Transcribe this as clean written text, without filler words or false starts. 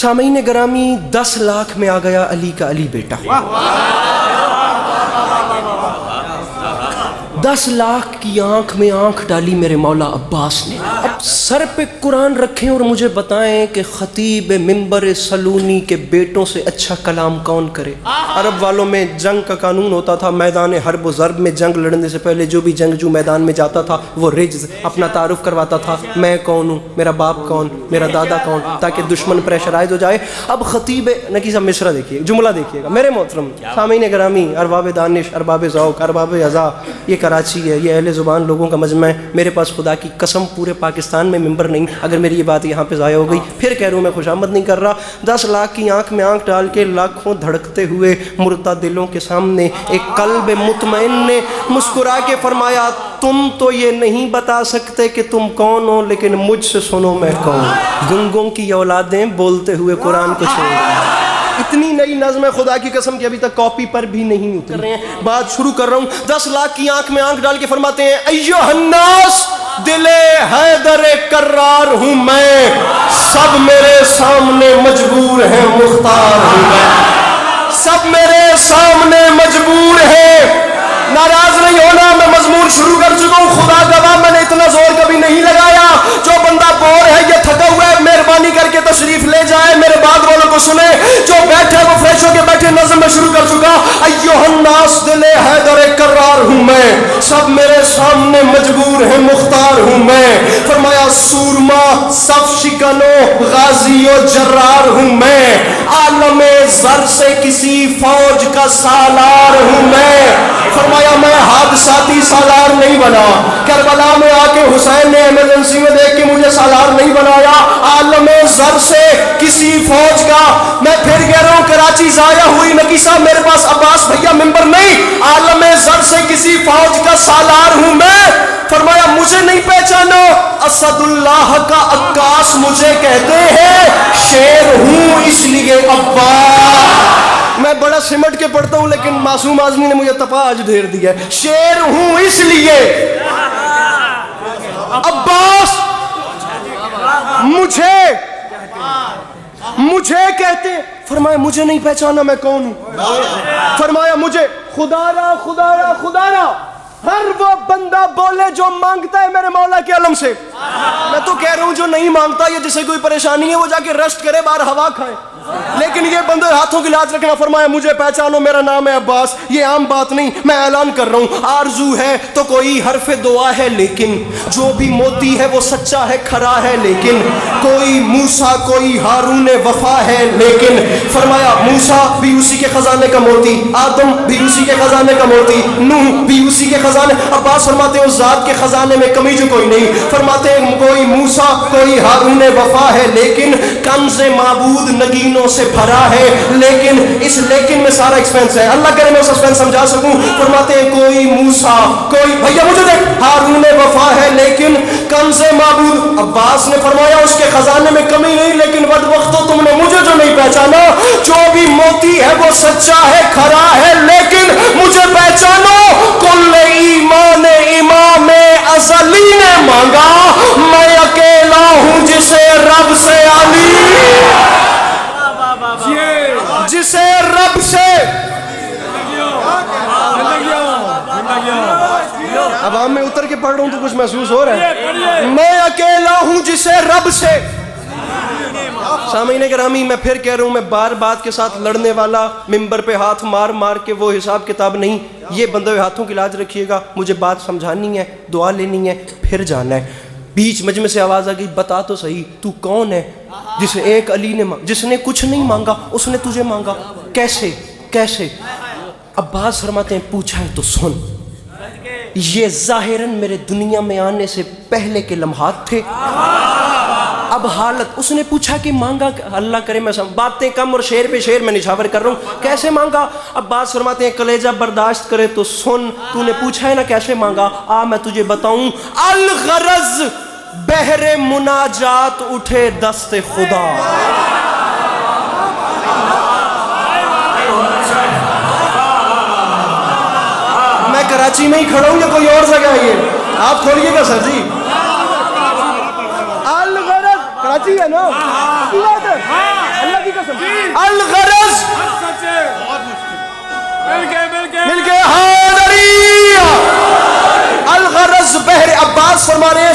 سامعین گرامی 10 لاکھ میں آ گیا علی کا علی بیٹا. 10 لاکھ کی آنکھ میں آنکھ ڈالی میرے مولا عباس نے. اب سر پہ قرآن رکھیں اور مجھے بتائیں کہ خطیب منبر سلونی کے بیٹوں سے اچھا کلام کون کرے. عرب والوں میں جنگ کا قانون ہوتا تھا، میدان حرب و ضرب میں جنگ لڑنے سے پہلے جو بھی جنگجو میدان میں جاتا تھا وہ رجز اپنا تعارف کرواتا تھا، میں کون ہوں، میرا باپ کون، میرا دادا کون، تاکہ دشمن پریشرائز ہو جائے. اب خطیب نقی صاحب مصرع دیکھیے، جملہ دیکھیے گا میرے محترم سامعین گرامی، ارباب دانش، ارباب ذوق، ارباب اذا، یہ کراچی ہے، یہ اہل زبان لوگوں کا مجمع ہے. میرے پاس خدا کی قسم پورے پاکستان میں ممبر نہیں. اگر میری یہ بات یہاں پہ ضائع ہو گئی پھر کہہ رہا ہوں میں خوشامد نہیں کر رہا. 10 لاکھ کی آنکھ میں آنکھ ڈال کے لاکھوں دھڑکتے ہوئے مردہ دلوں کے سامنے ایک قلب مطمئن نے مسکرا کے فرمایا تم تو یہ نہیں بتا سکتے کہ تم کون ہو، لیکن مجھ سے سنو میں کون. گنگوں کی اولادیں بولتے ہوئے قرآن کو سنو. اتنی نئی نظم ہے خدا کی قسم کہ ابھی تک کاپی پر بھی نہیں اتر رہے ہیں. بات شروع کر رہا ہوں. 10 لاکھ کی آنکھ میں آنکھ ڈال کے فرماتے ہیں ایھا الناس دل حیدر کرار ہوں میں، سب میرے سامنے مجبور ہیں مختار ہوں میں. سب میرے سامنے مجبور ہیں. ناراض نہیں ہونا، میں مضمون شروع کر چکا ہوں. خدا گواہ میں نے اتنا زور کبھی نہیں لگایا. جو بندہ بور ہے یا تھکا ہوا ہے مہربانی کر کے تشریف لے جائے، میرے بعد والوں کو سنے. جو بیٹھے وہ فریش ہو کے بیٹھے. نظم میں شروع کر چکا. ایھا الناس دل حیدر کرار ہوں میں، سب میرے سامنے مجبور ہیں مختار ہوں میں. فرمایا سورما صف شکنو غازی و جرار ہوں میں، عالم زر سے کسی فوج کا سالار ہوں میں. فرمایا میں حادثاتی سالار نہیں بنا، کربلا میں آ کے حسین نے ایمرجنسی میں دیکھ کے مجھے سالار نہیں بنایا. عالم زر سے کسی فوج کا. میں پھر کہہ رہا ہوں کراچی ضائع ہوئی نقی صاحب، میرے پاس عباس بھیا ممبر نہیں. عالم زر سے کسی فوج کا سالار ہوں میں. فرمایا مجھے نہیں پہچانا، اسد اللہ کا عکاس مجھے کہتے ہیں، شیر ہوں اس لیے عباس. میں بڑا سمٹ کے پڑھتا ہوں لیکن معصوم آزمی نے مجھے تپا آج دھیر دیا ہے. شیر ہوں اس لیے عباس مجھے کہتے. فرمایا مجھے نہیں پہچانا میں کون ہوں. فرمایا مجھے خدا را ہر وہ بندہ بولے جو مانگتا ہے میرے مولا کے علم سے. میں تو کہہ رہا ہوں جو نہیں مانگتا یا جسے کوئی پریشانی ہے وہ جا کے ریسٹ کرے، باہر ہوا کھائے. لیکن یہ بندے ہاتھوں کی لاج رکھنا. فرمایا مجھے پہچانو، میرا نام ہے عباس. یہ عام بات نہیں، میں اعلان کر رہا ہوں. آرزو ہے تو کوئی حرف دعا ہے، لیکن جو بھی موتی ہے وہ سچا ہے، کھرا ہے. لیکن کوئی موسیٰ کوئی ہارون وفا ہے. لیکن فرمایا موسیٰ بھی اسی کے خزانے کا موتی، آدم بھی اسی کے خزانے کا موتی، نوح بھی اسی کے خزانے. عباس فرماتے ہیں اس ذات کے خزانے میں کمی جو کوئی نہیں. فرماتے ہیں کوئی موسیٰ کوئی ہارون وفا ہے، لیکن کنز معبود نگینوں سے بھرا ہے. لیکن اس لیکن میں سارا ایکسپینس ہے، اللہ کرے میں اس ایکسپینس سمجھا سکوں. فرماتے ہیں کوئی موسیٰ کوئی بھیا مجھے دیکھ ہارون وفا ہے، لیکن کنز معبود. عباس نے فرمایا اس کے خزانے میں کمی نہیں، لیکن بدبختو تم نے مجھے جو نہیں پہچانا. جو بھی موتی ہے وہ سچا ہے، کھرا ہے. لیکن مجھے پہچانو، کل ایمان امام ازلی نے مانگا، میں اکیلا ہوں جسے رب سے جسے رب سے عوام میں اتر کے پڑھ رہا ہوں تو کچھ محسوس ہو رہا ہے. میں اکیلا ہوں جسے رب سے. سامعین گرامی میں پھر کہہ رہا ہوں، میں بار بات کے ساتھ لڑنے والا، ممبر پہ ہاتھ مار مار کے وہ حساب کتاب نہیں. یہ بندے ہاتھوں کی لاج رکھیے گا. مجھے بات سمجھانی ہے، دعا لینی ہے، پھر جانا ہے. بیچ مجمع سے آواز آ گئی بتا تو صحیح تو کون ہے جسے ایک علی نے جس نے کچھ نہیں مانگا اس نے تجھے مانگا. کیسے؟ عباس فرماتے ہیں پوچھا ہے تو سن. یہ ظاہراً میرے دنیا میں آنے سے پہلے کے لمحات تھے. اب حالت اس نے پوچھا کہ مانگا. اللہ کرے میں باتیں کم اور شعر پہ شعر میں نچھاور کر رہا ہوں. کیسے مانگا؟ عباس فرماتے ہیں کلیجہ برداشت کرے تو سن. تو نے پوچھا ہے نا کیسے مانگا، آ میں تجھے بتاؤں. الغرض بحر مناجات اٹھے دست خدا. میں کراچی میں ہی کھڑا ہوں یا کوئی اور جگہ ہے؟ یہ آپ کھولیے گا سر جی. الغرض کراچی ہے نا. اللہ